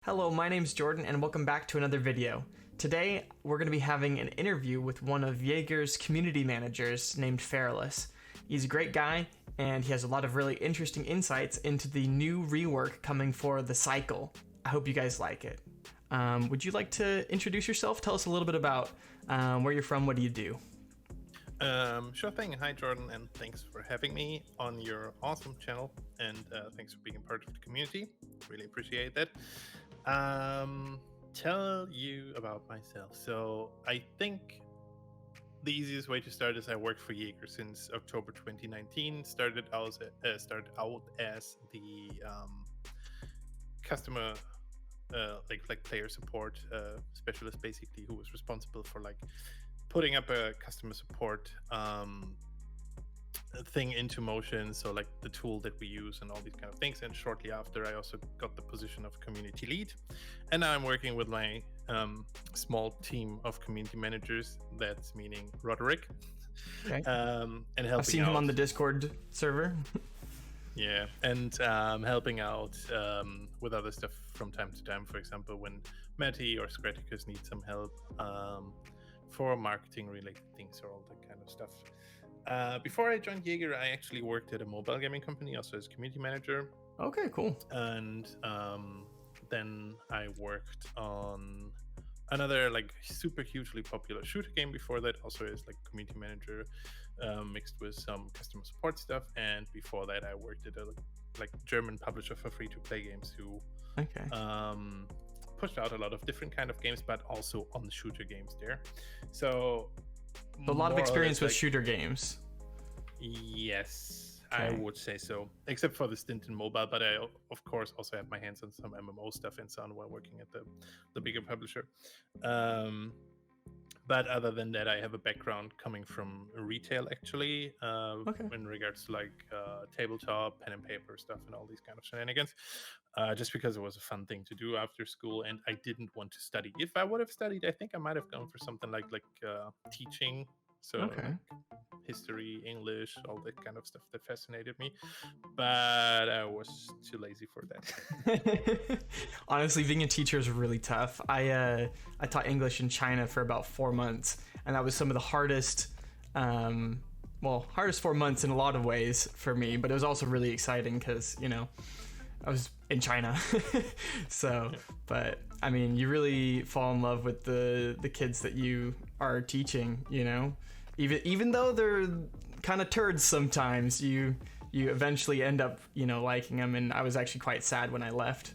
Hello, my name's Jordan and welcome back to another video. Today, we're going to be having an interview with one of Yager's community managers named Feralus. He's a great guy and he has a lot of really interesting insights into the new rework coming for the cycle. I hope you guys like it. Would you like to introduce yourself? Tell us a little bit about where you're from, what do you do? Sure thing. Hi, Jordan, and thanks for having me on your awesome channel, and thanks for being a part of the community. Really appreciate that. Tell you about myself. So I think the easiest way to start is I worked for Yager since October 2019. Started out as the customer like player support specialist, basically, who was responsible for putting up a customer support thing into motion, so like the tool that we use and all these kind of things. And shortly after, I also got the position of community lead, and now I'm working with my small team of community managers. That's meaning Roderick. Okay. And helping I've seen him on the Discord server. Yeah, and helping out with other stuff from time to time. For example, when Matty or Scraticus need some help for marketing related things or all that kind of stuff. Before I joined Yager, I actually worked at a mobile gaming company, also as community manager. Okay, cool. And then I worked on another super hugely popular shooter game before that, also as community manager, mixed with some customer support stuff. And before that, I worked at a German publisher for free-to-play games who pushed out a lot of different kind of games, but also on the shooter games there. So a lot of experience with shooter games. Yes, okay. I would say so, except for the stint in mobile. But I, of course, also have my hands on some MMO stuff and so on while working at the bigger publisher. But other than that, I have a background coming from retail, actually, in regards to tabletop, pen and paper stuff and all these kind of shenanigans, just because it was a fun thing to do after school, and I didn't want to study. If I would have studied, I think I might have gone for something like teaching, so history, English, all that kind of stuff that fascinated me, but I was too lazy for that. Honestly, being a teacher is really tough. I taught English in China for about 4 months, and that was some of the hardest 4 months in a lot of ways for me, but it was also really exciting because, I was in China. So, but I mean, you really fall in love with the kids that you are teaching, even though they're kind of turds sometimes, you eventually end up, liking them. And I was actually quite sad when I left.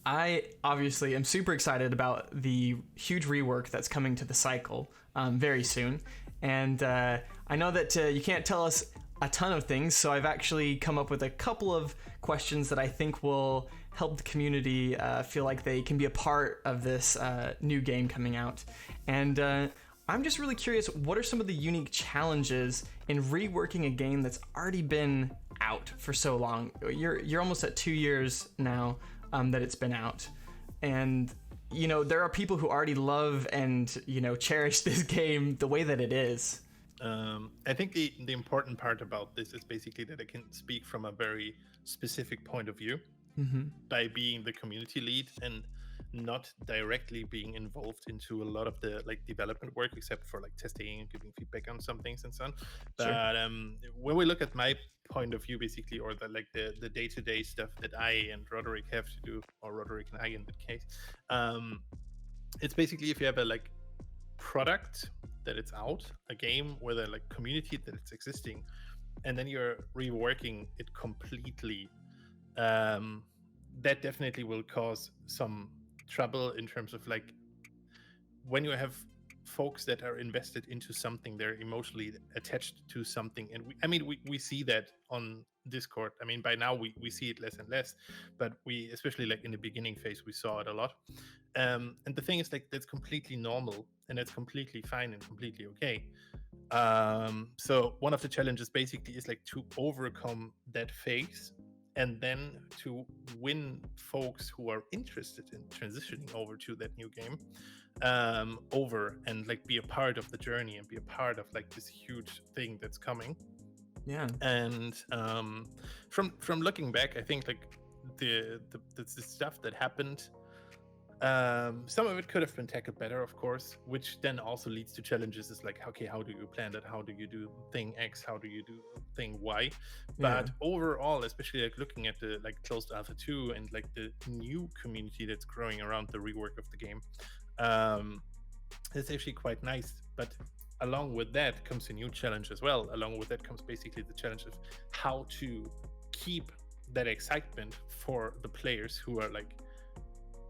I obviously am super excited about the huge rework that's coming to the cycle very soon. And I know that you can't tell us a ton of things, so I've actually come up with a couple of questions that I think will help the community feel like they can be a part of this new game coming out. And I'm just really curious, what are some of the unique challenges in reworking a game that's already been out for so long? You're almost at 2 years now that it's been out, and there are people who already love and cherish this game the way that it is. I think the important part about this is basically that I can speak from a very specific point of view by being the community lead and not directly being involved into a lot of the development work, except for testing and giving feedback on some things and so on. But when we look at my point of view, basically, or the day-to-day stuff that I and Roderick have to do, or Roderick and I in that case, it's basically if you have a product that it's out, a game with a community that it's existing, and then you're reworking it completely, that definitely will cause some trouble in terms of when you have folks that are invested into something, they're emotionally attached to something. And we see that on Discord. I mean, by now we see it less and less, but we, especially in the beginning phase, we saw it a lot. And the thing is that's completely normal, and that's completely fine and completely okay. So one of the challenges basically is to overcome that phase, and then to win folks who are interested in transitioning over to that new game over and be a part of the journey and be a part of this huge thing that's coming. And from looking back, I think like the stuff that happened, some of it could have been tackled better, of course, which then also leads to challenges. Is like, okay, how do you plan that? How do you do thing X? How do you do thing Y? But overall, especially like looking at the like closed alpha 2 and like the new community that's growing around the rework of the game, it's actually quite nice. But along with that comes a new challenge as well. Along with that comes basically the challenge of how to keep that excitement for the players who are like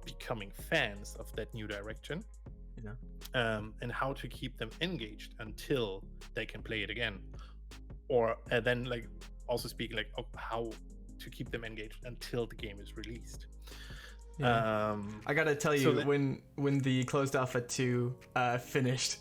becoming fans of that new direction, and how to keep them engaged until they can play it again, or then like also speaking like how to keep them engaged until the game is released. I gotta tell you, so when the closed alpha 2 finished,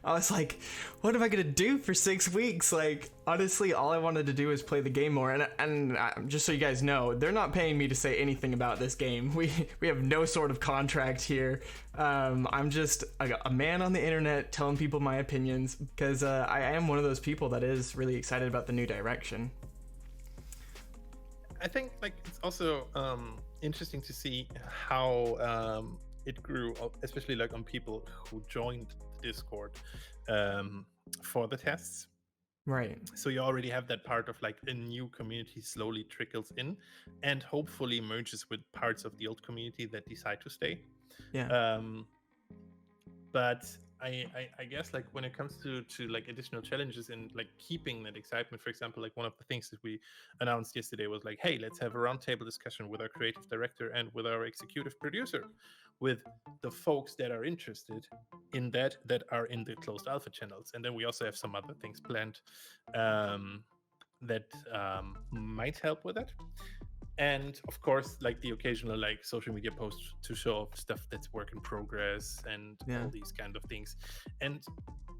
I was like, what am I gonna do for 6 weeks? Like, honestly, all I wanted to do was play the game more. And just so you guys know, they're not paying me to say anything about this game. We have no sort of contract here. I'm just a man on the internet telling people my opinions, because I am one of those people that is really excited about the new direction. I think like it's also interesting to see how it grew, especially like on people who joined Discord for the tests. Right. So you already have that part of like a new community slowly trickles in and hopefully merges with parts of the old community that decide to stay. But I guess like when it comes to like additional challenges and like keeping that excitement, for example, like one of the things that we announced yesterday was like, hey, let's have a roundtable discussion with our creative director and with our executive producer, with the folks that are interested in that are in the closed alpha channels. And then we also have some other things planned that might help with that. And of course, like the occasional like social media posts to show off stuff that's work in progress and all these kind of things. And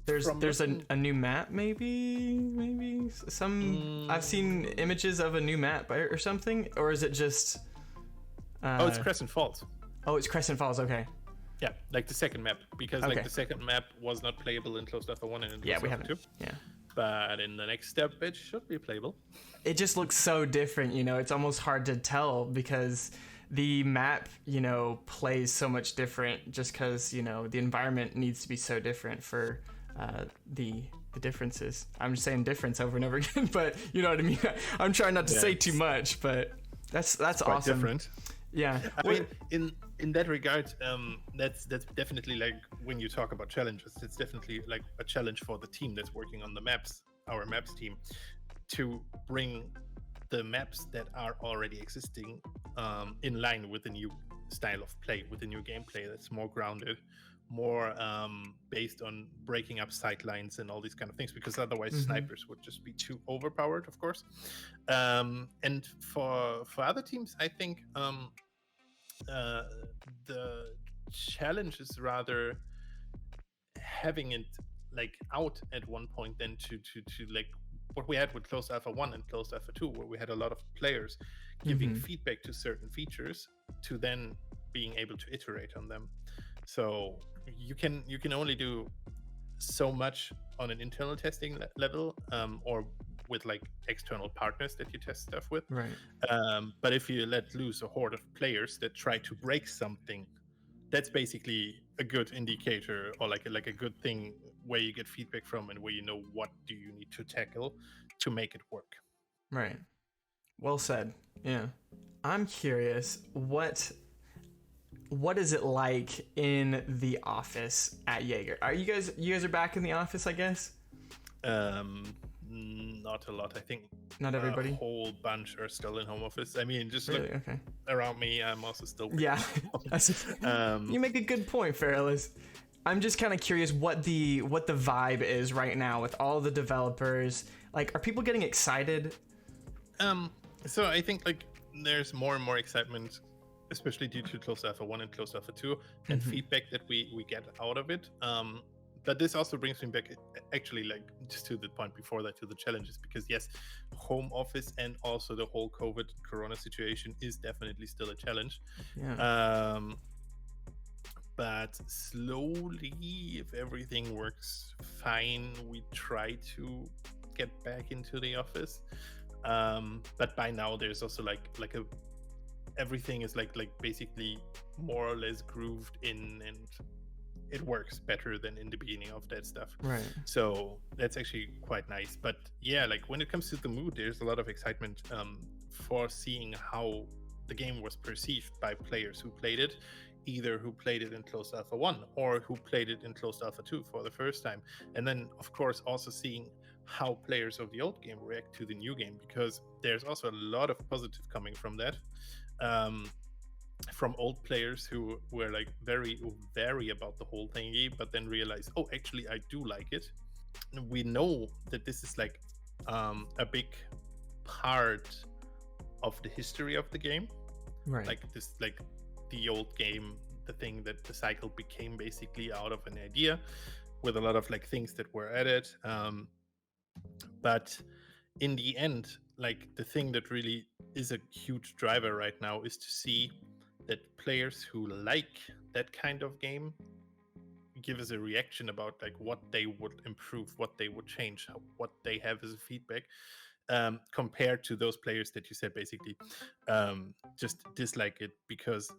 there's a new map, maybe some I've seen images of a new map or something, or is it just oh, it's Crescent Falls. Oh, it's Crescent Falls. Okay. Yeah, like the second map, because like the second map was not playable in closed alpha 1 and in closed alpha 2. Yeah. But in the next step, it should be playable. It just looks so different, it's almost hard to tell because the map, plays so much different just because, the environment needs to be so different for the differences. I'm just saying difference over and over again, but you know what I mean? I'm trying not to say too much, but that's awesome. Different. Yeah. I mean, in that regard, that's definitely like when you talk about challenges, it's definitely like a challenge for the team that's working on the maps, our maps team, to bring the maps that are already existing in line with the new style of play, with the new gameplay that's more grounded, more based on breaking up sightlines and all these kind of things, because otherwise snipers would just be too overpowered, of course. And for other teams, I think the challenge is rather having it like out at one point then to like what we had with closed alpha 1 and closed alpha 2, where we had a lot of players giving feedback to certain features to then being able to iterate on them. So you can only do so much on an internal testing level, or with like external partners that you test stuff with. Right. But if you let loose a horde of players that try to break something, that's basically a good indicator, or like a good thing where you get feedback from and where you know what do you need to tackle to make it work. Right. Well said. Yeah. I'm curious, what is it like in the office at Yager? Are you guys are back in the office, I guess? Not a lot. I think not everybody. A whole bunch are still in home office. I mean, just really? Look around me. I'm also still. Yeah. You make a good point, Feralus. I'm just kind of curious what the vibe is right now with all the developers. Like, are people getting excited? So I think like there's more and more excitement, especially due to closed alpha 1 and closed alpha 2 and feedback that we get out of it. But this also brings me back, actually, like just to the point before that, to the challenges, because yes, home office and also the whole Corona situation is definitely still a challenge. Yeah. But slowly, if everything works fine, we try to get back into the office. But by now there's also like a everything is like basically more or less grooved in, and it works better than in the beginning of that stuff. Right. So that's actually quite nice. But yeah, like when it comes to the mood, there's a lot of excitement for seeing how the game was perceived by players who played it, either who played it in closed alpha 1 or who played it in closed alpha 2 for the first time. And then of course also seeing how players of the old game react to the new game, because there's also a lot of positive coming from that. From old players who were like very wary about the whole thingy, but then realized, oh, actually I do like it. We know that this is like a big part of the history of the game, Right. like this, like the old game, the thing that the cycle became basically out of an idea with a lot of like things that were added. But in the end, like the thing that really is a huge driver right now is to see that players who like that kind of game give us a reaction about like what they would improve, what they would change, what they have as a feedback, compared to those players that you said basically just dislike it because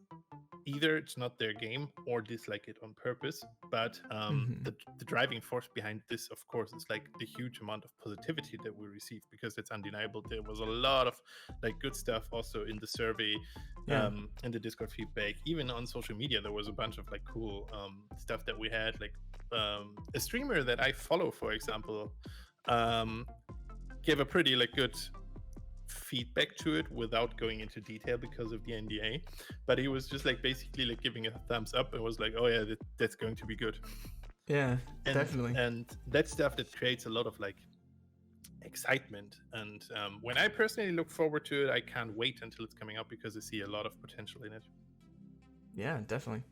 either it's not their game or dislike it on purpose. But the driving force behind this, of course, is like the huge amount of positivity that we received, because it's undeniable. There was a lot of like good stuff also in the survey, in the Discord feedback, even on social media. There was a bunch of like cool stuff that we had, like a streamer that I follow, for example, gave a pretty like good feedback to it without going into detail because of the NDA, but he was just like basically like giving a thumbs up and was like, oh yeah, that's going to be good. Yeah, definitely. And that's stuff that creates a lot of like excitement. And when I personally look forward to it, I can't wait until it's coming out because I see a lot of potential in it. Yeah, definitely.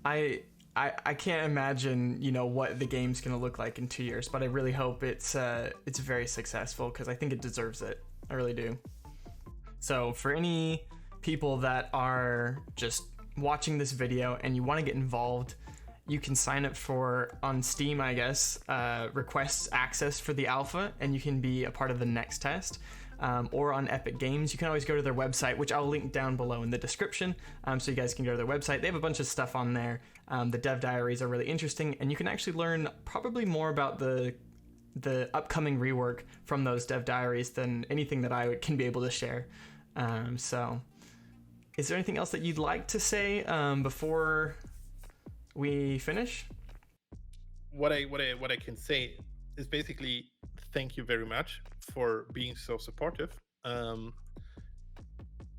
I can't imagine, you know, what the game's gonna look like in 2 years, but I really hope it's very successful, because I think it deserves it. I really do. So for any people that are just watching this video and you want to get involved, you can sign up for, on Steam, I guess, request access for the alpha, and you can be a part of the next test. Or on Epic Games, you can always go to their website, which I'll link down below in the description, so you guys can go to their website. They have a bunch of stuff on there. The dev diaries are really interesting, and you can actually learn probably more about the upcoming rework from those dev diaries than anything that I can be able to share. So is there anything else that you'd like to say before we finish? What I can say is basically thank you very much for being so supportive,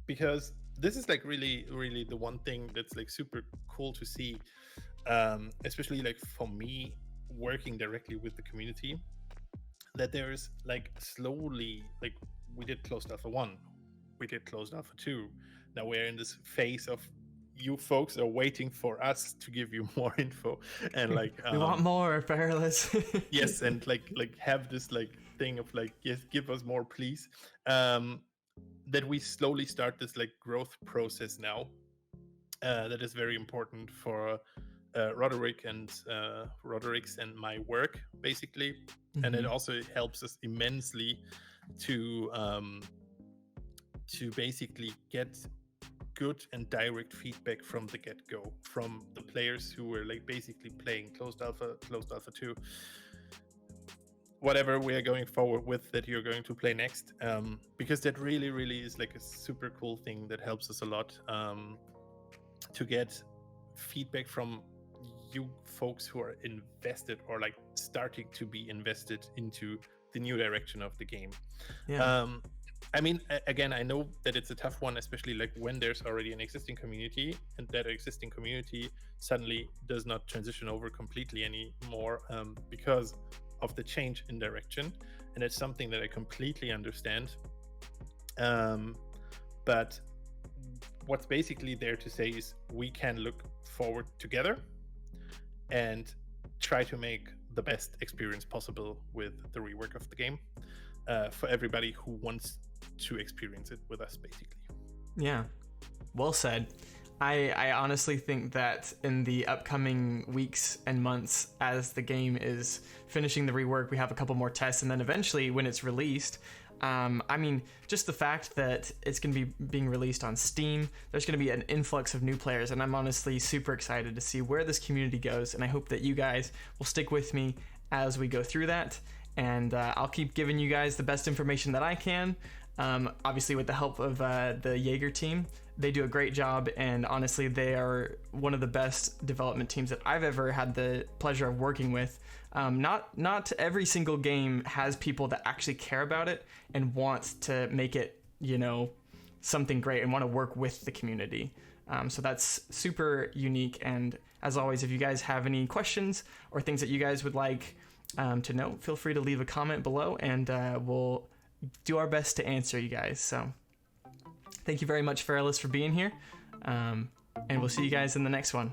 because this is like really the one thing that's like super cool to see, especially like for me working directly with the community, that there's like slowly, like we did closed alpha 1, we did closed alpha 2, now we're in this phase of you folks are waiting for us to give you more info, and like we want more, Feralus. Yes, and like have this like thing of like, yes, give us more please, that we slowly start this like growth process now, that is very important for Roderick's and my work basically. And it also helps us immensely to basically get good and direct feedback from the get-go from the players who were like basically playing closed alpha 2, whatever we are going forward with that you're going to play next, because that really is like a super cool thing that helps us a lot, to get feedback from you folks who are invested or like starting to be invested into the new direction of the game. I mean, again, I know that it's a tough one, especially like when there's already an existing community and that existing community suddenly does not transition over completely anymore, because of the change in direction. And it's something that I completely understand. But what's basically there to say is we can look forward together and try to make the best experience possible with the rework of the game, for everybody who wants to experience it with us, basically. Yeah, well said. I honestly think that in the upcoming weeks and months, as the game is finishing the rework, we have a couple more tests, and then eventually when it's released, I mean, just the fact that it's going to be being released on Steam, there's going to be an influx of new players, and I'm honestly super excited to see where this community goes, and I hope that you guys will stick with me as we go through that, and I'll keep giving you guys the best information that I can, obviously with the help of the Yager team. They do a great job, and honestly, they are one of the best development teams that I've ever had the pleasure of working with. Not every single game has people that actually care about it and want to make it, you know, something great and want to work with the community. So that's super unique. And as always, if you guys have any questions or things that you guys would like to know, feel free to leave a comment below, and we'll do our best to answer you guys. So thank you very much, Feralus, for being here. And we'll see you guys in the next one.